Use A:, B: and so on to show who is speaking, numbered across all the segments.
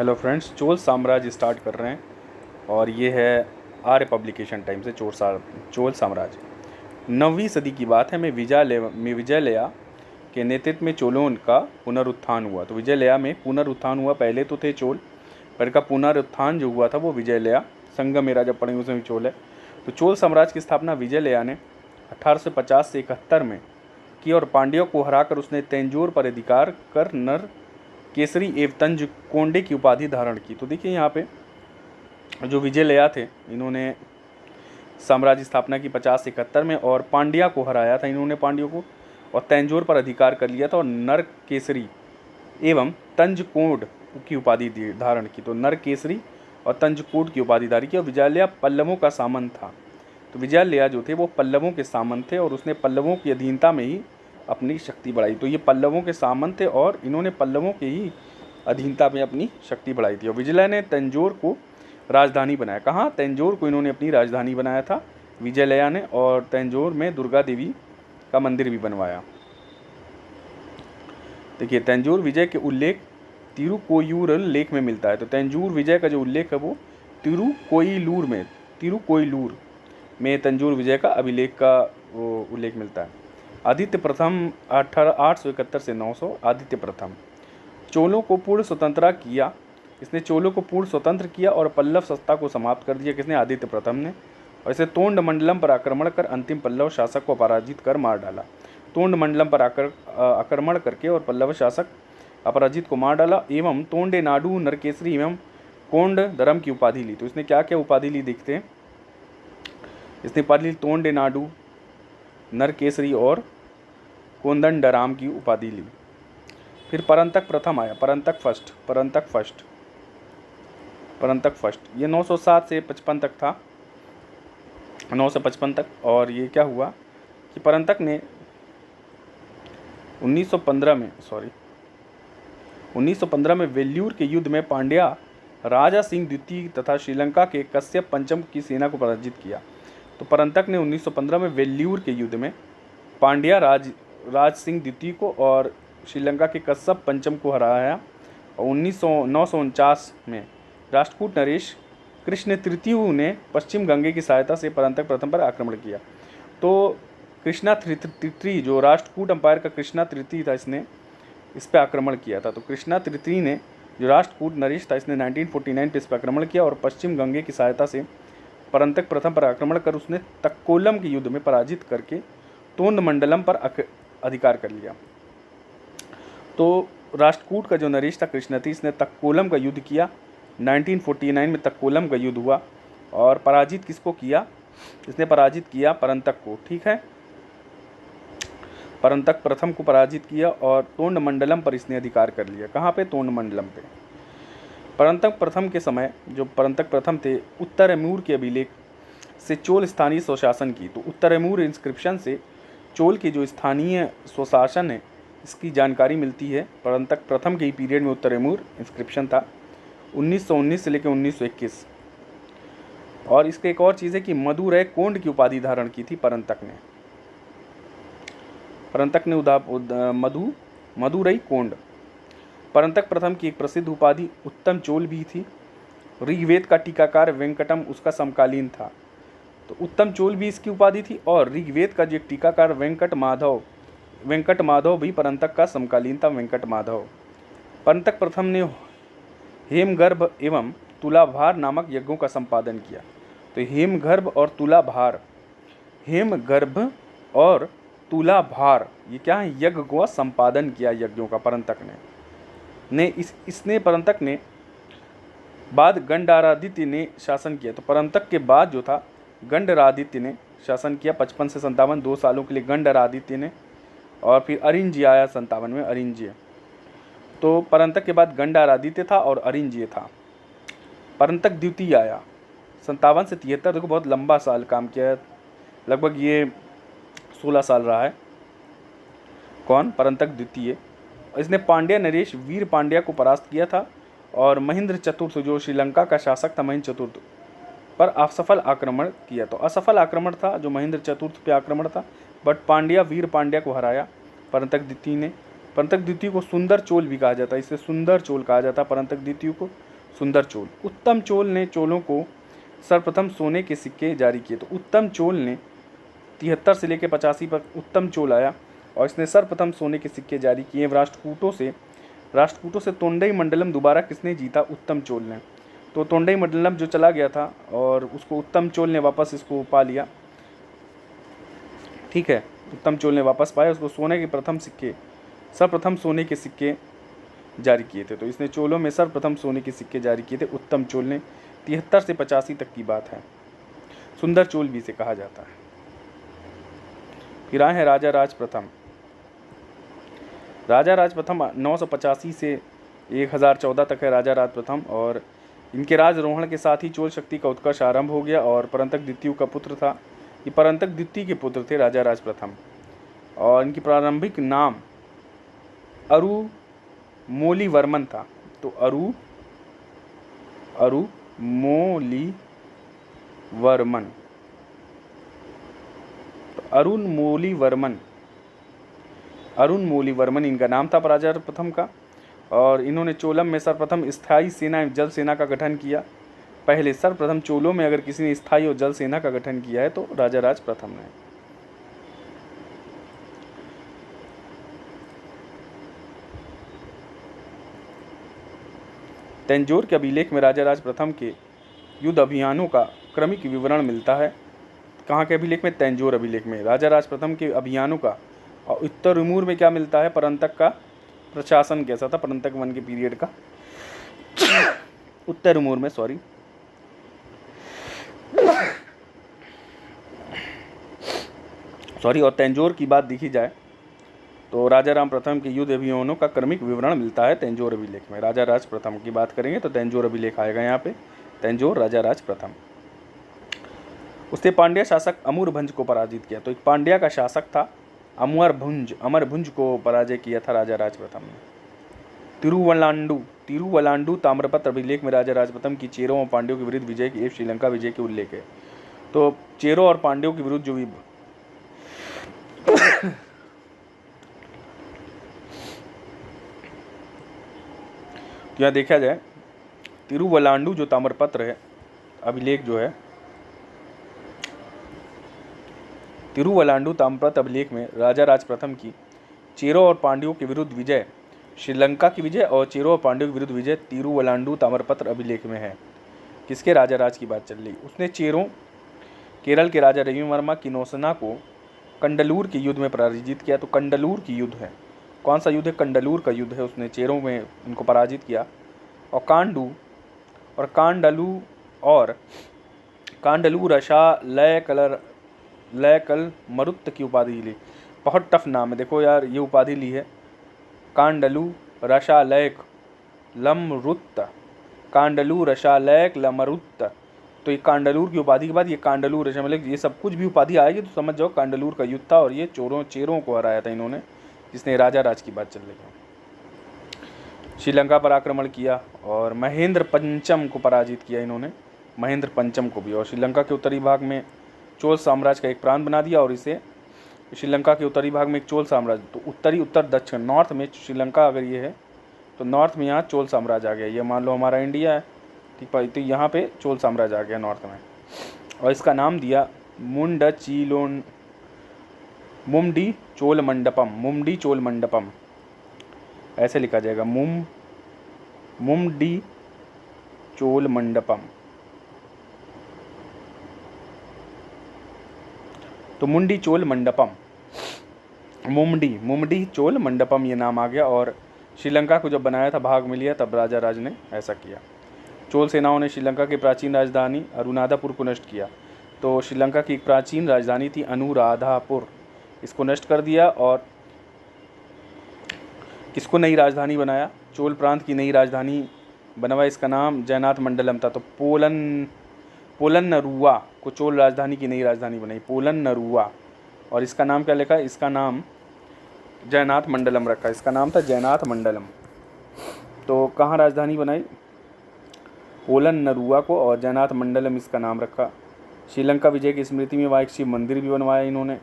A: Hello friends, Chola साम्राज्य start कर रहे हैं और ये है आर्य पब्लिकेशन टाइम से चोल साम्राज्य। 9वीं सदी की बात है। में विजयलया के नेतृत्व में चोलों का पुनरुत्थान हुआ। तो विजयलया में पुनरुत्थान हुआ। पहले तो थे चोल, पर का पुनरुत्थान जो हुआ था वो विजयलया। संगम मेरा जब पढ़ेंगे उसमें चोल है। तो चोल साम्राज्य की स्थापना विजयलया ने 1850 से 71 में की और पांड्यों को हराकर उसने तंजौर पर अधिकार कर नर केसरी एवं तंज कोंडे की उपाधि धारण की। तो देखिए यहाँ पे जो विजयलया थे, इन्होंने साम्राज्य स्थापना की 50 से 71 में और पांड्या को हराया था इन्होंने, पांड्यों को, और तंजौर पर अधिकार कर लिया था और नर केसरी एवं तंजकोड की उपाधि धारण की। तो नर केसरी और तंजकोड की उपाधि धारण की। और विजयलया पल्लवों का सामंत था। तो विजयलया जो थे वो पल्लवों के सामंत थे और उसने पल्लवों की अधीनता में ही अपनी शक्ति बढ़ाई। तो ये पल्लवों के सामंत थे और इन्होंने पल्लवों के ही अधीनता में अपनी शक्ति बढ़ाई थी। और विजयलया ने तंजौर को राजधानी बनाया। कहाँ? तंजौर को इन्होंने अपनी राजधानी बनाया था विजयलया ने, और तंजौर में दुर्गा देवी का मंदिर भी बनवाया। देखिए, तंजौर विजय के उल्लेख तिरुकोयलूर लेख में मिलता है। तो तंजौर विजय का जो उल्लेख है वो तिरुकोयलूर में तंजौर विजय का अभिलेख का वो उल्लेख मिलता है। आदित्य प्रथम 871 से 900। आदित्य प्रथम चोलों को पूर्ण स्वतंत्र किया। इसने चोलों को पूर्ण स्वतंत्र किया और पल्लव सत्ता को समाप्त कर दिया। किसने? आदित्य प्रथम ने। और इसे तोंड मंडलम पर आक्रमण कर अंतिम पल्लव शासक को पराजित कर मार डाला। तोंड मंडलम पर आक्रमण करके और पल्लव शासक अपराजित को मार डाला एवं तोंडे नाडु नरकेसरी एवं कोंड धर्म की उपाधि ली। तो इसने क्या क्या उपाधि ली देखते हैं। इसने उपाधि ली तोंडे नाडु, नरकेसरी और कोंदंडराम की उपाधि ली। फिर परंतक प्रथम आया। परंतक फर्स्ट ये 907 से 55 तक था, 9 से 55 तक। और ये क्या हुआ कि परंतक ने 1915 में वेल्लूर के युद्ध में पांड्या राजा सिंह द्वितीय तथा श्रीलंका के कश्यप पंचम की सेना को पराजित किया। तो परंतक ने 1915 में वेल्लूर के युद्ध में पांड्या राज सिंह द्वितीय को और श्रीलंका के कश्यप पंचम को हराया। और 949 में राष्ट्रकूट नरेश कृष्ण तृतीय ने पश्चिम गंगे की सहायता से परंतक प्रथम पर आक्रमण किया। तो कृष्णा तृतीय जो राष्ट्रकूट अंपायर का कृष्णा तृतीय था, इसने इस पर आक्रमण किया था। तो कृष्णा तृतीय ने जो राष्ट्रकूट नरेश था, इसने 1949 पे इस पर आक्रमण किया और पश्चिम गंगे की सहायता से परंतक प्रथम पर आक्रमण कर उसने तक्कोलम के युद्ध में पराजित करके तोंड मंडलम पर अधिकार कर लिया। तो राष्ट्रकूट का जो नरेश था कृष्णती, इसने तक्कोलम का युद्ध किया। 1949 में तक्कोलम का युद्ध हुआ और पराजित किसको किया? इसने पराजित किया परंतक को। ठीक है, परंतक प्रथम को पराजित किया और तोंड मंडलम पर इसने अधिकार कर लिया। कहाँ पे? तोंड मंडलम पे। परंतक प्रथम के समय जो परंतक प्रथम थे, उत्तरैमूर के अभिलेख से चोल स्थानीय स्वशासन की। तो उत्तरैमूर इंस्क्रिप्शन से चोल के जो स्थानीय स्वशासन है इसकी जानकारी मिलती है। परंतक प्रथम के ही पीरियड में उत्तरैमूर इंस्क्रिप्शन था 1919 से लेकर 1921। और इसके एक और चीज़ है कि मदुरै कोंड की उपाधि धारण की थी परंतक ने। मदुरै कोंड परंतक प्रथम की एक प्रसिद्ध उपाधि उत्तम चोल भी थी। ऋग्वेद का टीकाकार वेंकटम उसका समकालीन था। तो उत्तम चोल भी इसकी उपाधि थी और ऋग्वेद का जो एक टीकाकार वेंकट माधव भी परंतक का समकालीन था। वेंकट माधव। परंतक प्रथम ने हेमगर्भ एवं तुलाभार नामक यज्ञों का संपादन किया। तो हेमगर्भ और तुलाभार ये क्या है? यज्ञ को संपादन किया यज्ञों का परंतक ने परंतक ने बाद गंडारादित्य ने शासन किया। तो परंतक के बाद जो था गंडरादित्य ने शासन किया 55 से 57, 2 सालों के लिए गंडरादित्य ने। और फिर अरिंज्य आया 57 में, अरिंज्य। तो परंतक के बाद गंडारादित्य था और अरिंज्य था। परंतक द्वितीय आया 57 से 73। देखो बहुत लंबा साल काम किया है, लगभग ये 16 साल रहा है। कौन? परंतक द्वितीय। इसने पांड्या नरेश वीर पांड्या को परास्त किया था और महेंद्र चतुर्थ जो श्रीलंका का शासक था, महेंद्र चतुर्थ पर असफल आक्रमण किया। तो असफल आक्रमण था जो महेंद्र चतुर्थ पे आक्रमण था, बट वीर पांड्या को हराया परंतक द्वितीय ने। परंतक द्वितीय को सुंदर चोल भी कहा जाता है, इसे सुंदर चोल कहा जाता है परंतक द्वितीय को। सुंदर चोल। उत्तम चोल ने चोलों को सर्वप्रथम सोने के सिक्के जारी किए। तो उत्तम चोल ने 73 से लेकर 85 पर उत्तम चोल आया और इसने सर्वप्रथम सोने के सिक्के जारी किए। राष्ट्रकूटों से तोंडई मंडलम दोबारा किसने जीता? उत्तम चोल ने। तो तोंडई मंडलम जो चला गया था और उसको उत्तम चोल ने वापस इसको पा लिया। ठीक है, उत्तम चोल ने वापस पाया उसको। सर्वप्रथम सोने के सिक्के जारी किए थे। तो इसने चोलों में सर्वप्रथम सोने के सिक्के जारी किए थे उत्तम चोल ने। 73 से 85 तक की बात है। सुंदर चोल भी इसे कहा जाता है। फिर आए हैं राजा राज प्रथम। राजा राज प्रथम 985 से 1014 तक है राजा राज प्रथम, और इनके राजरोहण के साथ ही चोल शक्ति का उत्कर्ष आरंभ हो गया और परंतक द्वितीय का पुत्र था। ये परंतक द्वितीय के पुत्र थे राजा राज प्रथम, और इनकी प्रारंभिक नाम अरुमोलीवर्मन था। तो अरुणमोलीवर्मन इनका नाम था राजा प्रथम का। और इन्होंने चोलम में सर्वप्रथम स्थायी सेना एवं जल सेना का गठन किया। पहले सर्वप्रथम चोलों में अगर किसी ने स्थायी और जल सेना का गठन किया है तो राजा राज प्रथम ने। तंजौर के अभिलेख में राजा राज प्रथम के युद्ध अभियानों का क्रमिक विवरण मिलता है। कहाँ के अभिलेख में? तंजौर अभिलेख में राजा राज प्रथम के अभियानों का। और उत्तर तिमूर में क्या मिलता है? परंतक का प्रशासन कैसा था? परंतक वन के पीरियड का उत्तर तिमूर में, और तंजौर की बात देखी जाए तो राजा राम प्रथम के युद्ध अभियानों का क्रमिक विवरण मिलता है तंजौर अभिलेख में। राजा राज प्रथम की बात करेंगे तो तंजौर अभिलेख आएगा यहाँ पे, तंजौर राजा राज प्रथम। उसने पांड्या शासक अमरभंज को पराजित किया। तो एक पांड्या का शासक था अमरभुंज को पराजय किया था राजा राज प्रथम ने। तिरुवलांडू ताम्रपत्र अभिलेख में राजा राज प्रथम की चेरों और पांड्यों के विरुद्ध विजय की श्रीलंका विजय के उल्लेख है। तो चेरों और पांड्यों के विरुद्ध जो भी तो यहाँ देखा जाए तिरुवलांडू जो ताम्रपत्र है अभिलेख जो है, तिरुवलांडू ताम्रपत्र अभिलेख में राजा राज प्रथम की चेरों और पांड्यों के विरुद्ध विजय, श्रीलंका की विजय और चेरों और पांड्यों के विरुद्ध विजय तिरुवलांडू ताम्रपत्र अभिलेख में है। किसके? राजा राज की बात चल रही। उसने चेरों केरल के राजा रविवर्मा की नौसेना को कंडलूर के युद्ध में पराजित किया। तो कंडलूर की युद्ध है, कौन सा युद्ध है? कंडलूर का युद्ध है। उसने चेरों में इनको पराजित किया और कांडलू रशा लयकल मरुत्त की उपाधि ली। बहुत टफ नाम है, देखो यार, ये उपाधि ली है कांडलू रशालैक लमरुत्त। तो ये कांडलूर की उपाधि के बाद ये कांडलूर रशा, मतलब ये सब कुछ भी उपाधि आएगी तो समझ जाओ कांडलूर का युद्ध था और ये चेरों को हराया था इन्होंने, जिसने राजा राज की बात चल रही है। श्रीलंका पर आक्रमण किया और महेंद्र पंचम को पराजित किया इन्होंने, महेंद्र पंचम को भी। और श्रीलंका के उत्तरी भाग में चोल साम्राज्य का एक प्रांत बना दिया और इसे श्रीलंका के उत्तरी भाग में एक चोल साम्राज्य, तो उत्तर दक्षिण नॉर्थ में श्रीलंका अगर ये है तो नॉर्थ में यहाँ चोल साम्राज्य आ गया। ये मान लो हमारा इंडिया है, ठीक है, तो यहाँ पे चोल साम्राज्य आ गया नॉर्थ में। और इसका नाम दिया मुमडी चोल मंडपम, ऐसे लिखा जाएगा मुमडी चोल मंडपम। तो मुमडी चोल मंडपम ये नाम आ गया। और श्रीलंका को जब बनाया था, भाग में लिया, तब राजा राज ने ऐसा किया। चोल सेनाओं ने श्रीलंका की प्राचीन राजधानी अनुराधापुर को नष्ट किया। तो श्रीलंका की एक प्राचीन राजधानी थी अनुराधापुर, इसको नष्ट कर दिया। और किसको नई राजधानी बनाया? चोल प्रांत की नई राजधानी बनवाई, इसका नाम जयनाथ मंडलम था। तो पोलन्नरुवा को चोल राजधानी की नई राजधानी बनाई, पोलन्नरुवा। और इसका नाम क्या लिखा? इसका नाम जयनाथ मंडलम रखा, इसका नाम था जयनाथ मंडलम। तो कहाँ राजधानी बनाई? पोलन्नरुवा को, और जयनाथ मंडलम इसका नाम रखा। श्रीलंका विजय की स्मृति में वहाँ एक शिव मंदिर भी बनवाया इन्होंने।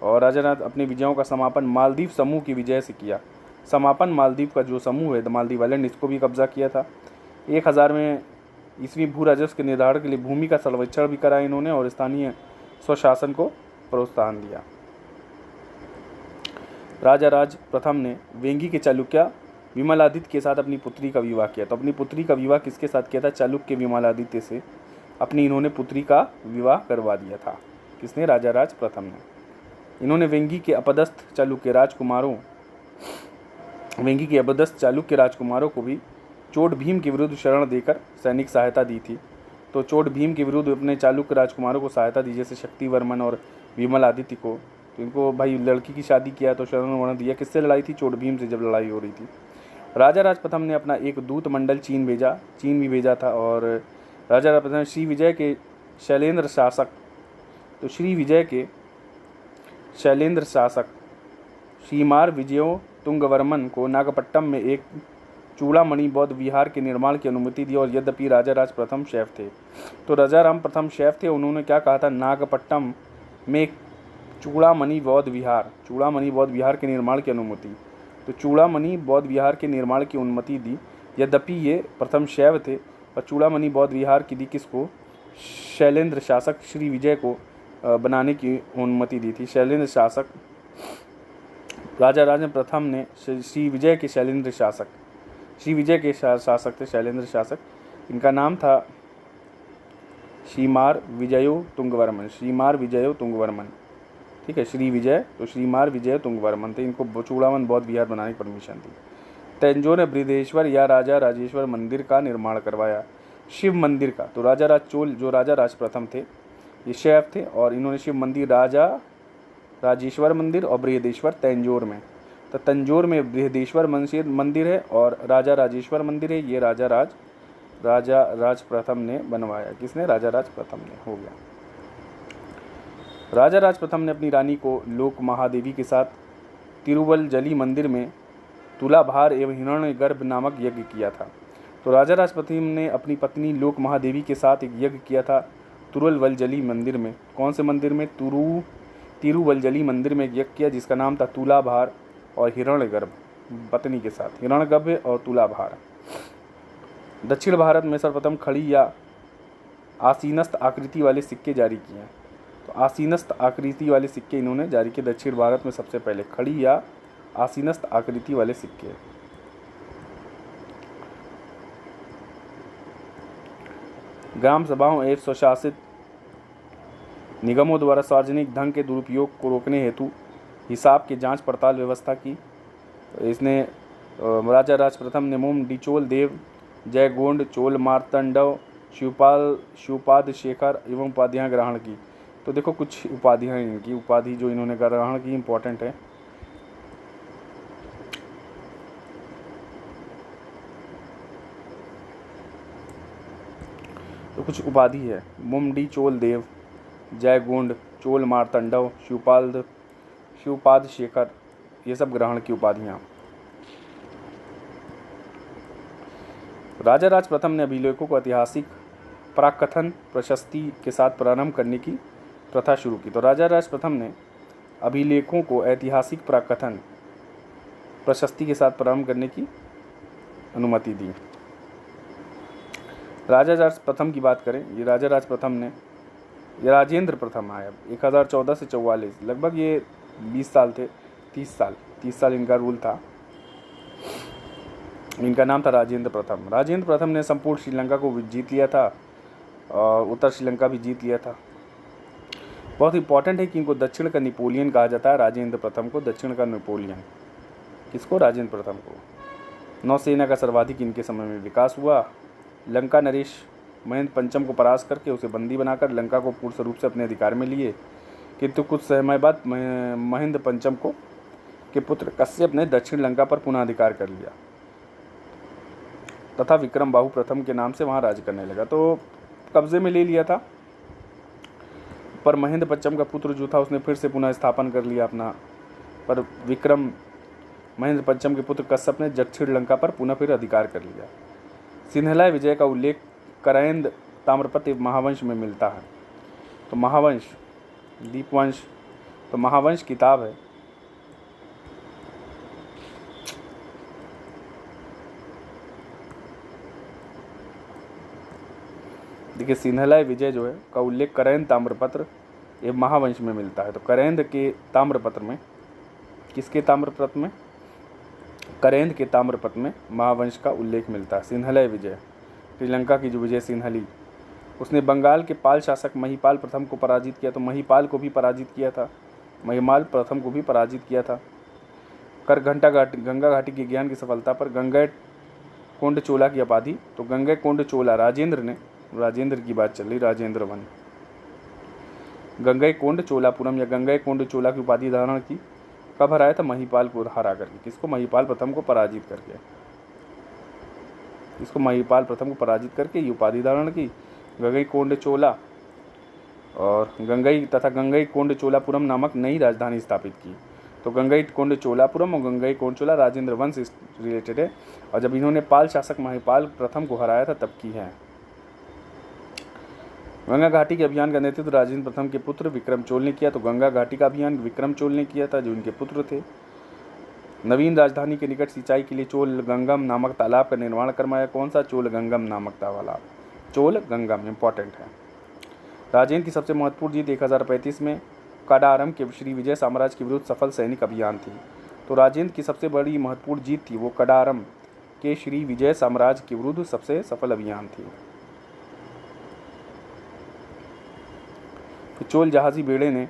A: और राजा नाथ अपने विजयों का समापन मालदीव समूह की विजय से किया। समापन मालदीव का जो समूह है, द मालदीव आइलैंड, इसको भी कब्जा किया था। 1000 में ईस्वी भू राजस्व के निर्धारण के लिए भूमि का सर्वेक्षण भी कराया इन्होंने और स्थानीय स्वशासन को प्रोत्साहन दिया। राजा राज प्रथम ने वेंगी के चालुक्य विमलादित्य के साथ अपनी पुत्री का विवाह किया। तो अपनी पुत्री का विवाह किसके साथ किया था? चालुक्य विमलादित्य से अपनी इन्होंने पुत्री का विवाह करवा दिया था। किसने? राजा राज प्रथम ने। इन्होंने वेंगी के अपदस्थ चालुक्य राजकुमारों को भी चोट भीम के विरुद्ध शरण देकर सैनिक सहायता दी थी। तो चोट भीम के विरुद्ध अपने चालुक्य राजकुमारों को सहायता दी, जैसे शक्तिवर्मन और विमलादित्य को। तो इनको भाई लड़की की शादी किया तो शरण वर्ण दिया। किससे लड़ाई थी? चोट भीम से जब लड़ाई हो रही थी। राजा राज प्रथम ने अपना एक दूत मंडल चीन भी भेजा था। और राजा राज प्रथम श्री विजय के शैलेंद्र शासक श्रीमार विजयो तुंगवर्मन को नागपट्टनम में एक चूड़ामणि बौद्ध विहार के निर्माण की अनुमति दी। और यद्यपि राजा राज प्रथम शैव थे, तो राजा राम प्रथम शैव थे, उन्होंने क्या कहा था? नागपट्टनम में एक चूड़ामणि बौद्ध विहार के निर्माण की अनुमति। तो चूड़ामणि बौद्ध विहार के निर्माण की अनुमति दी। यद्यपि ये प्रथम शैव थे, पर चूड़ामणि बौद्ध विहार की दी किसको? शैलेंद्र शासक श्री विजय को बनाने की अनुमति दी थी। शैलेंद्र शासक राजा राज प्रथम ने श्री विजय के शासक थे शैलेंद्र शासक। इनका नाम था श्रीमार विजयो तुंगवर्मन। ठीक है, श्री विजय, तो श्रीमार विजय तुंगवर्मन थे। इनको चूड़ामन बौद्ध विहार बनाने की परमिशन दी। तंजौर ने बृहदेश्वर या राजा राजेश्वर मंदिर का निर्माण करवाया। शिव मंदिर का, तो राजा राज प्रथम थे, ये शैव थे, और इन्होंने शिव मंदिर राजा राजेश्वर मंदिर और बृहदेश्वर तंजौर में। तो तंजौर में बृहदेश्वर मंदिर है और राजा राजेश्वर मंदिर है। ये राजा राज प्रथम ने बनवाया। किसने? राजा राज प्रथम ने। हो गया। राजा राज प्रथम ने अपनी रानी को लोक महादेवी के साथ तिरुवल्जली मंदिर में तुलाभार एवं हिरण्यगर्भ नामक यज्ञ किया था। तो राजा राज प्रथम ने अपनी पत्नी लोक महादेवी के साथ एक यज्ञ किया था तिरुवल्जली मंदिर में। कौन से मंदिर में? तिरुवल्जली मंदिर में यज्ञ किया, जिसका नाम था तुलाभार और हिरण्यगर्भ, पत्नी के साथ हिरण्यगर्भ और तुलाभार। दक्षिण भारत में सर्वप्रथम खड़ी या आसीनस्थ आकृति वाले सिक्के जारी किए हैं। तो आसीनस्थ आकृति वाले सिक्के इन्होंने जारी किए दक्षिण भारत में सबसे पहले, खड़ी या आसीनस्थ आकृति वाले सिक्के। ग्राम सभाओं एवं स्वशासित निगमों द्वारा सार्वजनिक धन के दुरुपयोग को रोकने हेतु हिसाब की जांच पड़ताल व्यवस्था की। इसने राजा राज प्रथम ने मोम डिचोल देव, जयगोंड, चोल मार्तंडव, शिवपाद शेखर एवं उपाधियाँ ग्रहण की। तो देखो कुछ उपाधियाँ इनकी, उपाधि जो इन्होंने ग्रहण की इम्पोर्टेंट है। तो कुछ उपाधि है, मुमडी चोल देव, जयगोंड, चोल मार्तंडव, शिवपाद शेखर, ये सब ग्रहण की उपाधियाँ। राजा राज प्रथम ने अभिलेखों को ऐतिहासिक प्राकथन प्रशस्ति के साथ प्रारंभ करने की प्रथा शुरू की। तो राजा राज प्रथम ने अभिलेखों को ऐतिहासिक प्राकथन प्रशस्ति के साथ प्रारंभ करने की अनुमति दी। राजा राज प्रथम की बात करें, ये राजा राज प्रथम ने, ये राजेंद्र प्रथम आया 1014 से 44, लगभग ये 20 साल थे, 30 साल इनका रूल था। इनका नाम था राजेंद्र प्रथम। राजेंद्र प्रथम ने संपूर्ण श्रीलंका को जीत लिया था और उत्तर श्रीलंका भी जीत लिया था। बहुत इंपॉर्टेंट है कि इनको दक्षिण का नेपोलियन कहा जाता है। राजेंद्र प्रथम को दक्षिण का नेपोलियन, किसको? राजेंद्र प्रथम को। नौसेना का सर्वाधिक इनके समय में विकास हुआ। लंका नरेश महेंद्र पंचम को परास्त करके उसे बंदी बनाकर लंका को पूर्ण रूप से अपने अधिकार में लिए, किंतु कुछ समय बाद महेंद्र पंचम के पुत्र कश्यप ने दक्षिण लंका पर पुनः अधिकार कर लिया तथा विक्रम बाहु प्रथम के नाम से वहाँ राज करने लगा। तो कब्जे में ले लिया था, पर महेंद्र पंचम का पुत्र जो था उसने फिर से पुनः स्थापन कर लिया अपना। पर महेंद्र पंचम के पुत्र कश्यप ने दक्षिण लंका पर पुनः फिर अधिकार कर लिया। सिन्हला विजय का उल्लेख करैंद ताम्रपत्र महावंश में मिलता है। तो महावंश, दीपवंश, तो महावंश किताब है। देखिए सिन्हला विजय जो है का उल्लेख करैंद ताम्रपत्र एवं महावंश में मिलता है। तो करैंद के ताम्रपत्र में, किसके ताम्रपत्र में? करैंद के ताम्रपत्र में महावंश का उल्लेख मिलता है। सिन्हला विजय, श्रीलंका की जो विजय सिन्हली, उसने बंगाल के पाल शासक महिपाल प्रथम को पराजित किया। तो महिपाल को भी पराजित किया था, महिपाल प्रथम को भी पराजित किया था। गंगा घाटी के ज्ञान की सफलता पर गंगैकोंड चोला की उपाधि। तो गंगैकोंड चोला राजेंद्र ने, राजेंद्र की बात चल रही, राजेंद्र वन, गंगैकोंड चोलापुरम या गंगैकोंड चोला की उपाधि धारण की। कब हराया था? महिपाल को हरा करके। किसको? महिपाल प्रथम को पराजित करके। इसको महिपाल प्रथम को पराजित करके ये उपाधि धारण की, गंगैकोंड चोला, और गंगैकोंड चोलापुरम नामक नई राजधानी स्थापित की। तो गंगैकोंड चोलापुरम और गंगैकोंड चोला राजेंद्र वंश से रिलेटेड है, और जब इन्होंने पाल शासक महिपाल प्रथम को हराया था तब की है। गंगा घाटी के अभियान का नेतृत्व राजेंद्र प्रथम के पुत्र विक्रम चोल ने किया। तो गंगा घाटी का अभियान विक्रम चोल ने किया था, जो इनके पुत्र थे। नवीन राजधानी के निकट सिंचाई के लिए चोल गंगम नामक तालाब का निर्माण करवाया। कौन सा? चोल गंगम नामक तालाब, चोल गंगम, इंपॉर्टेंट है। राजेंद्र की सबसे महत्वपूर्ण जीत 1035 में कडारम के श्री विजय साम्राज्य के विरुद्ध सफल सैनिक अभियान थी। तो राजेंद्र की सबसे बड़ी महत्वपूर्ण जीत थी वो कडारम के श्री विजय साम्राज्य के विरुद्ध सबसे सफल अभियान थी। चोल जहाजी बेड़े ने